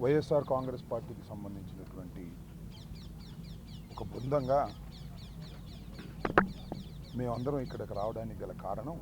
వైఎస్ఆర్ కాంగ్రెస్ పార్టీకి సంబంధించినటువంటి ఒక బృందంగా మేమందరం ఇక్కడికి రావడానికి గల కారణం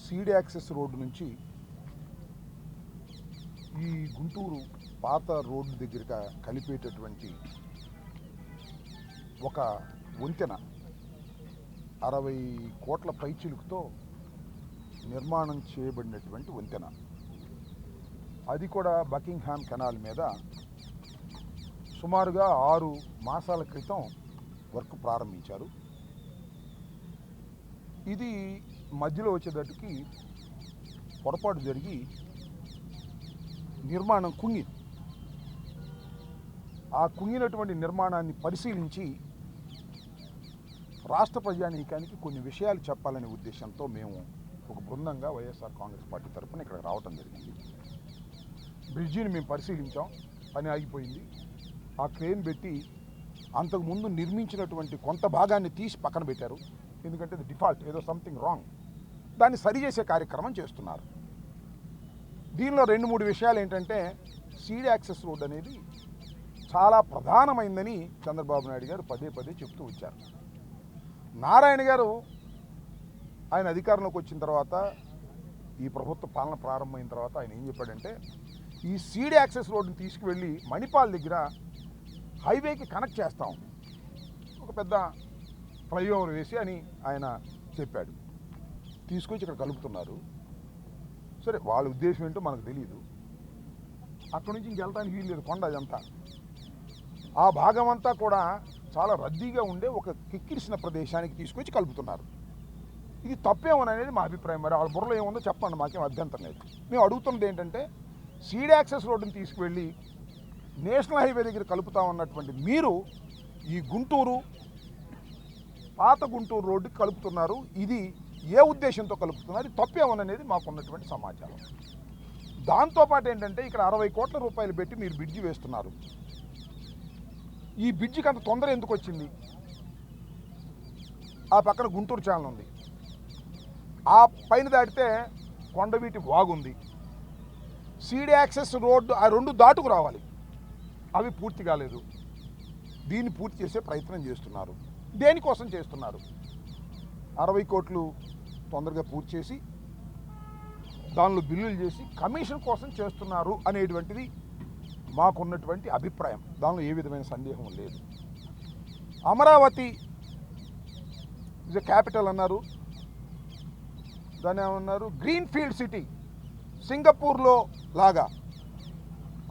సీడ్ యాక్సెస్ రోడ్డు నుంచి ఈ గుంటూరు పాత రోడ్డు దగ్గరగా కలిపేటటువంటి ఒక వంతెన 60 కోట్ల పైచిలుకుతో నిర్మాణం చేయబడినటువంటి వంతెన. అది కూడా బకింగ్హామ్ కెనాల్ మీద సుమారుగా 6 మాసాల క్రితం వర్క్ ప్రారంభించారు. ఇది మధ్యలో వచ్చేటట్టుకి పొరపాటు జరిగి నిర్మాణం కుంగింది. ఆ కుంగినటువంటి నిర్మాణాన్ని పరిశీలించి రాష్ట్ర ప్రజానీకానికి కొన్ని విషయాలు చెప్పాలనే ఉద్దేశంతో మేము ఒక బృందంగా వైఎస్ఆర్ కాంగ్రెస్ పార్టీ తరఫున ఇక్కడ రావటం జరిగింది. బ్రిడ్జిని మేము పరిశీలించాం, పని ఆగిపోయింది. ఆ క్రేన్ పెట్టి అంతకుముందు నిర్మించినటువంటి కొంత భాగాన్ని తీసి పక్కన పెట్టారు. ఎందుకంటే ఇది డిఫాల్ట్, ఏదో సంథింగ్ రాంగ్, దాన్ని సరిచేసే కార్యక్రమం చేస్తున్నారు. దీనిలో 2-3 విషయాలు ఏంటంటే, సీడ్ యాక్సెస్ రోడ్ అనేది చాలా ప్రధానమైందని చంద్రబాబు నాయుడు గారు పదే పదే చెప్తూ వచ్చారు. నారాయణ గారు ఆయన అధికారంలోకి వచ్చిన తర్వాత, ఈ ప్రభుత్వ పాలన ప్రారంభమైన తర్వాత ఆయన ఏం చెప్పాడంటే, ఈ సీడ్ యాక్సెస్ రోడ్డుని తీసుకువెళ్ళి మణిపాల్ దగ్గర హైవేకి కనెక్ట్ చేస్తాం, ఒక పెద్ద ఫ్లైఓవర్ వేసి అని ఆయన చెప్పాడు. తీసుకొచ్చి ఇక్కడ కలుపుతున్నారు. సరే, వాళ్ళ ఉద్దేశం ఏంటో మనకు తెలియదు. అక్కడి నుంచి ఇంకెళ్ళడానికి వీలు లేదు, కొండ అదంతా. ఆ భాగం అంతా కూడా చాలా రద్దీగా ఉండే ఒక కిక్కిరిసిన ప్రదేశానికి తీసుకొచ్చి కలుపుతున్నారు. ఇది తప్పేమోననేది మా అభిప్రాయం. మరి వాళ్ళ బుర్రలో ఏముందో చెప్పండి, మాకేం అభ్యంతరం లేదు. మేము అడుగుతున్నది ఏంటంటే, సీడ్ యాక్సెస్ రోడ్డుని తీసుకువెళ్ళి నేషనల్ హైవే దగ్గర కలుపుతామన్నటువంటి మీరు ఈ గుంటూరు పాత గుంటూరు రోడ్డుకి కలుపుతున్నారు. ఇది ఏ ఉద్దేశంతో కలుపుతున్నారు, ఇది తప్పేమోననేది మాకున్నటువంటి సమాచారం. దాంతోపాటు ఏంటంటే, ఇక్కడ 60 కోట్ల రూపాయలు పెట్టి మీరు బ్రిడ్జి వేస్తున్నారు. ఈ బ్రిడ్జికి అంత తొందర ఎందుకు వచ్చింది? ఆ పక్కన గుంటూరు ఛానల్ ఉంది, ఆ పైన దాటితే కొండవీటి వాగుంది. సీడ్ యాక్సెస్ రోడ్డు ఆ 2 దాటుకు రావాలి, అవి పూర్తి కాలేదు. దీన్ని పూర్తి చేసే ప్రయత్నం చేస్తున్నారు. దేనికోసం చేస్తున్నారు? 60 కోట్లు తొందరగా పూర్తి చేసి దానిలో బిల్లులు చేసి కమిషన్ కోసం చేస్తున్నారు అనేటువంటిది మాకున్నటువంటి అభిప్రాయం. దానిలో ఏ విధమైన సందేహం లేదు. అమరావతి ఇస్ ఎ క్యాపిటల్ అన్నారు, దాన్ని ఏమన్నారు, గ్రీన్ ఫీల్డ్ సిటీ, సింగపూర్లో లాగా.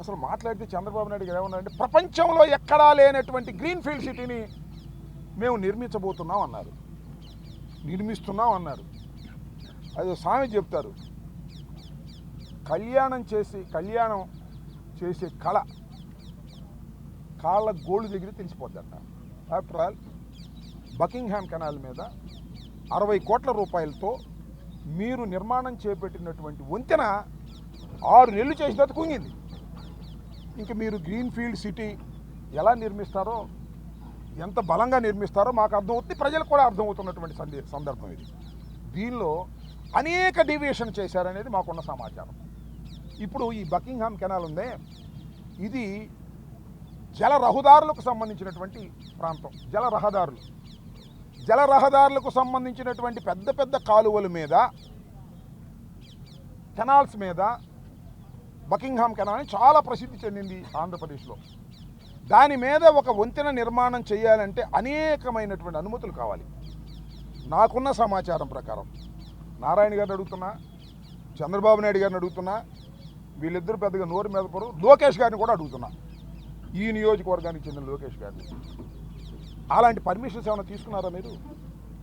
అసలు మాట్లాడితే చంద్రబాబు నాయుడు గారు ఏమన్నారంటే, ప్రపంచంలో ఎక్కడా లేనటువంటి గ్రీన్ ఫీల్డ్ సిటీని మేము నిర్మించబోతున్నాం అన్నారు, నిర్మిస్తున్నాం అన్నారు. అది స్వామి చెప్తారు, కళ్యాణం చేసే కళ కాళ్ళ గోళ్ళు దగ్గర తెలిసిపోద్దంట. ఆఫ్టర్ ఆల్ బకింగ్హామ్ కెనాల్ మీద 60 కోట్ల రూపాయలతో మీరు నిర్మాణం చేపట్టినటువంటి వంతెన 6 నెలలు చేసిన తర్వాత కుంగింది. ఇంక మీరు గ్రీన్ ఫీల్డ్ సిటీ ఎలా నిర్మిస్తారో, ఎంత బలంగా నిర్మిస్తారో మాకు అర్థమవుతుంది, ప్రజలకు కూడా అర్థమవుతున్నటువంటి సందర్భం ఇది. దీనిలో అనేక డీవియేషన్ చేశారనేది మాకున్న సమాచారం. ఇప్పుడు ఈ బకింగ్హామ్ కెనాల్ ఉందే, ఇది జల రహదారులకు సంబంధించినటువంటి ప్రాంతం. జల రహదారులకు సంబంధించినటువంటి పెద్ద పెద్ద కాలువల మీద, కెనాల్స్ మీద బకింగ్హామ్ కెనాల్ అని చాలా ప్రసిద్ధి చెందింది ఆంధ్రప్రదేశ్లో. దాని మీద ఒక వంతెన నిర్మాణం చేయాలంటే అనేకమైనటువంటి అనుమతులు కావాలి. నాకున్న సమాచారం ప్రకారం నారాయణ గారిని అడుగుతున్నా, చంద్రబాబు నాయుడు గారిని అడుగుతున్నా, వీళ్ళిద్దరూ పెద్దగా నోరు మీద పరు, లోకేష్ గారిని కూడా అడుగుతున్నా, ఈ నియోజకవర్గానికి చెందిన లోకేష్ గారిని. అలాంటి పర్మిషన్స్ ఏమైనా తీసుకున్నారా మీరు?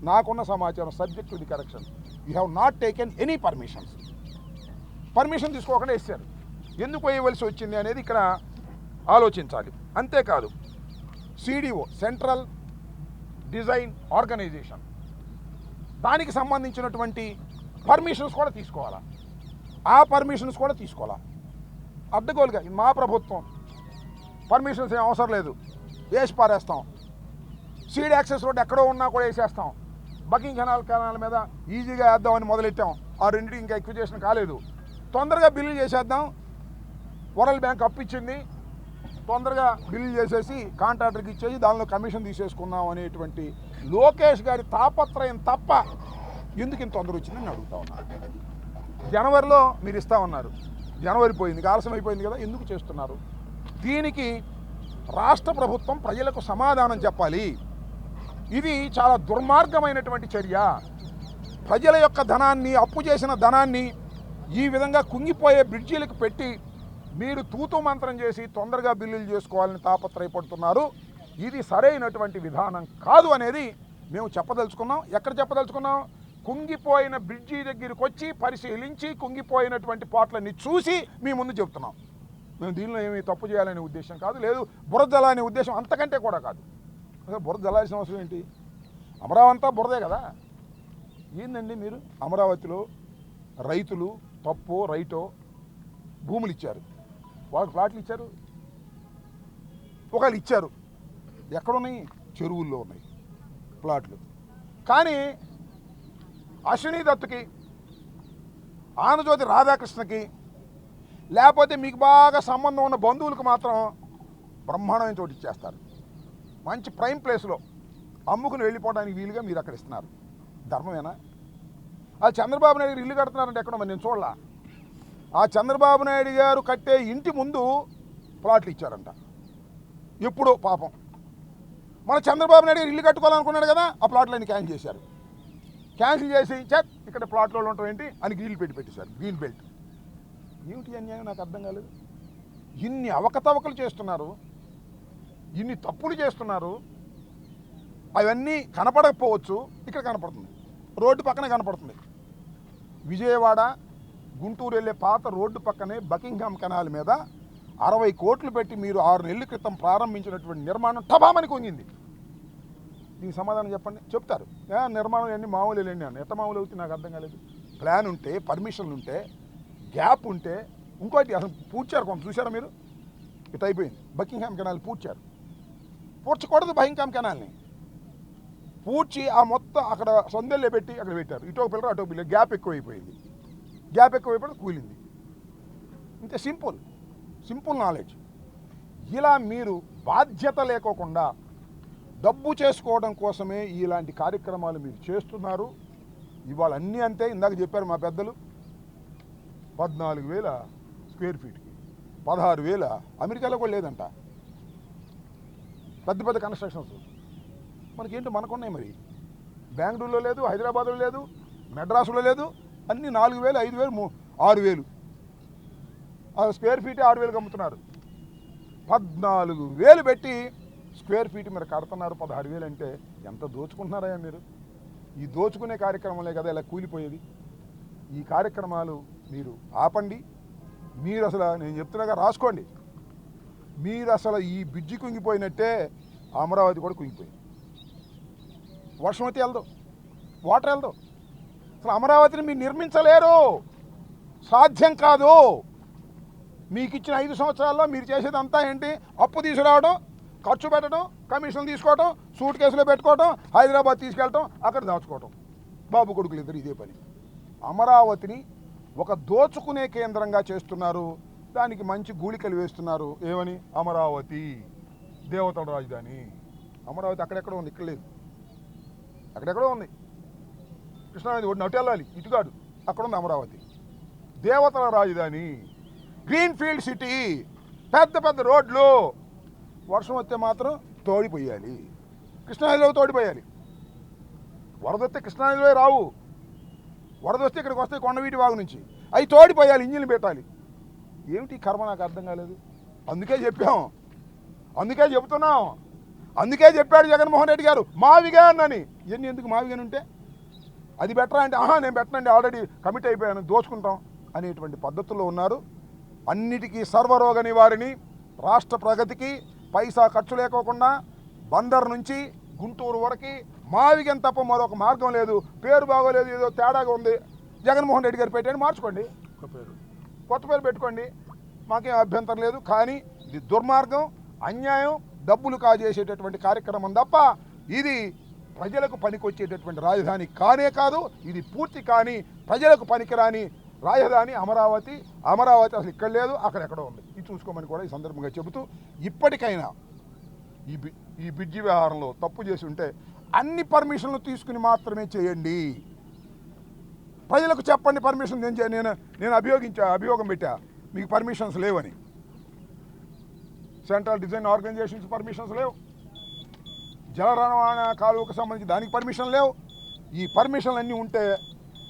నాకున్న సమాచారం, subject to the correction, you have not taken any permissions. Permission తీసుకోకుండా వేసారు. ఎందుకు వేయవలసి వచ్చింది అనేది ఇక్కడ ఆలోచించాలి. అంతేకాదు, సిడిఓ, సెంట్రల్ డిజైన్ ఆర్గనైజేషన్, దానికి సంబంధించినటువంటి పర్మిషన్స్ కూడా తీసుకోవాలా? ఆ పర్మిషన్స్ కూడా తీసుకోవాలా? అడ్డగోలుగా మా ప్రభుత్వం పర్మిషన్స్ ఏం అవసరం లేదు, వేసి పారేస్తాం. సీడ్ యాక్సెస్ రోడ్ ఎక్కడో ఉన్నా కూడా వేసేస్తాం. బకింగ్ కెనాల్ మీద ఈజీగా వేద్దామని మొదలెట్టాం. ఆ రెండింటికి ఇంకా ఎక్విజేషన్ కాలేదు. తొందరగా బిల్లు చేసేద్దాం, వరల్డ్ బ్యాంక్ అప్పు ఇచ్చింది, తొందరగా బిల్లు చేసేసి కాంట్రాక్టర్కి ఇచ్చేసి దానిలో కమిషన్ తీసేసుకుందాం అనేటువంటి లోకేష్ గారి తాపత్రయం తప్ప ఎందుకు ఇంత తొందర వచ్చిందని అడుగుతా ఉన్నారు. జనవరిలో మీరు ఇస్తా ఉన్నారు, జనవరి పోయింది, ఆలస్యం అయిపోయింది కదా, ఎందుకు చేస్తున్నారు? దీనికి రాష్ట్ర ప్రభుత్వం ప్రజలకు సమాధానం చెప్పాలి. ఇది చాలా దుర్మార్గమైనటువంటి చర్య. ప్రజల యొక్క ధనాన్ని, అప్పు చేసిన ధనాన్ని ఈ విధంగా కుంగిపోయే బ్రిడ్జీలకు పెట్టి మీరు తూతూ మంత్రం చేసి తొందరగా బిల్లులు చేసుకోవాలని తాపత్రయపడుతున్నారు. ఇది సరైనటువంటి విధానం కాదు అనేది మేము చెప్పదలుచుకున్నాం. ఎక్కడ చెప్పదలుచుకున్నాం? కుంగిపోయిన బ్రిడ్జి దగ్గరికి వచ్చి పరిశీలించి కుంగిపోయినటువంటి పాటలన్నీ చూసి మీ ముందు చెప్తున్నాం. మేము దీనిలో ఏమీ తప్పు చేయాలనే ఉద్దేశం కాదు, లేదు బురద జల్లాలనే ఉద్దేశం అంతకంటే కూడా కాదు. అసలు బురద జల్లాల్సిన అవసరం ఏంటి? అమరావతి అంతా బురదే కదా. ఏందండి మీరు అమరావతిలో రైతులు తప్పో రైటో భూములు ఇచ్చారు, వాళ్ళకి ప్లాట్లు ఇచ్చారు, ఒకళ్ళు ఇచ్చారు, ఎక్కడున్నాయి? చెరువుల్లో ఉన్నాయి ప్లాట్లు. కానీ అశ్విని దత్తుకి, ఆనజ్యోతి రాధాకృష్ణకి, లేకపోతే మీకు బాగా సంబంధం ఉన్న బంధువులకు మాత్రం బ్రహ్మాండమైన చోటు ఇచ్చేస్తారు. మంచి ప్రైమ్ ప్లేస్లో అమ్ముకుని వెళ్ళిపోవడానికి వీలుగా మీరు అక్కడ ఇస్తున్నారు. ధర్మమేనా? ఆ చంద్రబాబు నాయుడు గారు ఇల్లు కడుతున్నారంటే ఎక్కడో మరి నేను చూడలా. ఆ చంద్రబాబు నాయుడు గారు కట్టే ఇంటి ముందు ప్లాట్లు ఇచ్చారంట. ఎప్పుడో పాపం మన చంద్రబాబు నాయుడు గారు ఇల్లు కట్టుకోవాలనుకున్నాడు కదా, ఆ ప్లాట్లన్నీ క్యాన్సిల్ చేశారు. క్యాన్సిల్ చేసి ఇక్కడ ప్లాట్లో ఉంటాం ఏంటి అని గ్రీన్ పెట్టేశారు, గ్రీన్ బెల్ట్. ఏమిటి అన్యాయం నాకు అర్థం కాలేదు. ఇన్ని అవకతవకలు చేస్తున్నారు, ఇన్ని తప్పులు చేస్తున్నారు. అవన్నీ కనపడకపోవచ్చు, ఇక్కడ కనపడుతుంది, రోడ్డు పక్కనే కనపడుతుంది. విజయవాడ గుంటూరు వెళ్ళే పాత రోడ్డు పక్కనే బకింగ్హామ్ కెనాల్ మీద 60 కోట్లు పెట్టి మీరు 6 నెలల క్రితం ప్రారంభించినటువంటి నిర్మాణం టబామని కుంగింది. దీనికి సమాధానం చెప్పండి. చెప్తారు నిర్మాణం అన్నీ మామూలు వెళ్ళండి అని. ఎంత మామూలు అవుతుంది నాకు అర్థం కాలేదు. ప్లాన్ ఉంటే, పర్మిషన్లు ఉంటే, గ్యాప్ ఉంటే, ఇంకోటి అసలు పూడ్చారు. కొంత చూసారా మీరు? ఇటు అయిపోయింది. బకింగ్హామ్ కెనాల్ పూడ్చారు. పూడ్చకూడదు బకింగ్హామ్ కెనాల్ని. పూడ్చి ఆ మొత్తం అక్కడ సొందెల్లే పెట్టి అక్కడ పెట్టారు. ఇటు ఒక పిల్లరు అటు ఒక పిల్లలు. గ్యాప్ ఎక్కువైపోయింది. గ్యాప్ ఎక్కువైపోయి కూలింది. ఇంతే. Simple knowledge. ఇలా మీరు బాధ్యత లేకోకుండా డబ్బు చేసుకోవడం కోసమే ఇలాంటి కార్యక్రమాలు మీరు చేస్తున్నారు. ఇవాళ అన్నీ అంతే. ఇందాక చెప్పారు మా పెద్దలు, 14,000 స్క్వేర్ ఫీట్కి 16,000. అమెరికాలో కూడా లేదంట పెద్ద పెద్ద కన్స్ట్రక్షన్స్. మనకేంటో మనకున్నాయి మరి. బెంగళూరులో లేదు, హైదరాబాద్లో లేదు, మెడ్రాసులో లేదు. అన్నీ 4,000, 5,000, 6,000. స్క్వేర్ ఫీట్ 6,000 అమ్ముతున్నారు. 14,000 పెట్టి స్క్వేర్ ఫీట్ మీరు కడుతున్నారు. 16,000 అంటే ఎంత దోచుకుంటున్నారయ్యా మీరు? ఈ దోచుకునే కార్యక్రమాలే కదా ఇలా కూలిపోయేది. ఈ కార్యక్రమాలు మీరు ఆపండి. మీరు అసలు నేను చెప్తున్నాగా రాసుకోండి. మీరు అసలు ఈ బ్రిడ్జి కుంగిపోయినట్టే అమరావతి కూడా కుంగిపోయింది. వర్షం అయితే వెళ్దాం, వాటర్ వెళ్దాం. అసలు అమరావతిని మీరు నిర్మించలేరు, సాధ్యం కాదు. మీకు ఇచ్చిన 5 సంవత్సరాల్లో మీరు చేసేదంతా ఏంటి? అప్పు తీసుకురావడం, ఖర్చు పెట్టడం, కమిషన్ తీసుకోవడం, సూట్ కేసులో పెట్టుకోవడం, హైదరాబాద్ తీసుకెళ్ళటం, అక్కడ దాచుకోవటం. బాబు కొడుకులు ఇద్దరు ఇదే పని. అమరావతిని ఒక దోచుకునే కేంద్రంగా చేస్తున్నారు. దానికి మంచి గూళికలు వేస్తున్నారు. ఏమని? అమరావతి దేవతల రాజధాని. అమరావతి అక్కడెక్కడో ఉంది, ఇక్కడ లేదు. అక్కడెక్కడో ఉంది. కృష్ణానది ఒడిని అటు వెళ్ళాలి, ఇటుగాడు. అక్కడ ఉంది అమరావతి. దేవతల రాజధాని, గ్రీన్ ఫీల్డ్ సిటీ, పెద్ద పెద్ద రోడ్లు. వర్షం వస్తే మాత్రం తోడిపోయాలి, కృష్ణానదిలో తోడిపోయాలి. వరద వస్తే కృష్ణానదిలో రావు. వరద వస్తే ఇక్కడికి వస్తే కొండవీటి వాగు నుంచి అవి తోడిపోయాలి, ఇంజిన్లు పెట్టాలి. ఏమిటి కర్మ నాకు అర్థం కాలేదు. అందుకే చెప్పాం, అందుకే చెబుతున్నాం, అందుకే చెప్పాడు జగన్మోహన్ రెడ్డి గారు మావిగా అన్నని. ఇవన్నీ ఎందుకు మావిగాని ఉంటే అది బెటరా అంటే నేను పెట్టనండి, ఆల్రెడీ కమిట్ అయిపోయాను, దోచుకుంటాం అనేటువంటి పద్ధతుల్లో ఉన్నారు. అన్నిటికీ సర్వరోగ నివారిణి, రాష్ట్ర ప్రగతికి పైసా ఖర్చు లేకోకుండా బందర్ నుంచి గుంటూరు వరకు మావిగం తప్ప మరొక మార్గం లేదు. పేరు బాగోలేదు, ఏదో తేడాగా ఉంది, జగన్మోహన్ రెడ్డి గారు పెట్టండి, మార్చుకోండి, కొత్త పేరు పెట్టుకోండి, మాకేం అభ్యంతరం లేదు. కానీ ఇది దుర్మార్గం, అన్యాయం, డబ్బులు కాజేసేటటువంటి కార్యక్రమం తప్ప ఇది ప్రజలకు పనికొచ్చేటటువంటి రాజధాని కానే కాదు. ఇది పూర్తి కానీ ప్రజలకు పనికిరాని రాజధాని అమరావతి, అమరావతి అసలు ఇక్కడ లేదు, అక్కడెక్కడో ఉంది. ఇది చూసుకోమని కూడా ఈ సందర్భంగా చెబుతూ, ఇప్పటికైనా ఈ బ్రిడ్జి వ్యవహారంలో తప్పు చేసి ఉంటే అన్ని పర్మిషన్లు తీసుకుని మాత్రమే చేయండి. ప్రజలకు చెప్పండి పర్మిషన్ నేను అభియోగం పెట్టా మీకు పర్మిషన్స్ లేవని. సెంట్రల్ డిజైన్ ఆర్గనైజేషన్స్ పర్మిషన్స్ లేవు, జల రవాణా కాలువకు సంబంధించి దానికి పర్మిషన్ లేవు. ఈ పర్మిషన్లు అన్నీ ఉంటే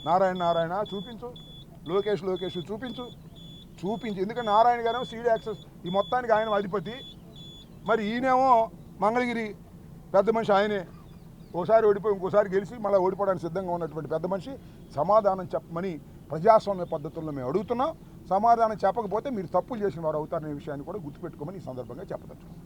నారాయణ చూపించు, లోకేష్ చూపించి. ఎందుకంటే నారాయణ గారేమో సీడీ యాక్సెస్ ఈ మొత్తానికి ఆయన అధిపతి, మరి ఈయనేమో మంగళగిరి పెద్ద మనిషి ఆయనే. ఓసారి ఓడిపోయి ఇంకోసారి గెలిచి మళ్ళీ ఓడిపోవడానికి సిద్ధంగా ఉన్నటువంటి పెద్ద మనిషి. సమాధానం చెప్పమని ప్రజాస్వామ్య పద్ధతుల్లో మేము అడుగుతున్నాం. సమాధానం చెప్పకపోతే మీరు తప్పులు చేసిన వారు అవుతారనే విషయాన్ని కూడా గుర్తుపెట్టుకోమని ఈ సందర్భంగా చెప్పదలుచుకున్నాం.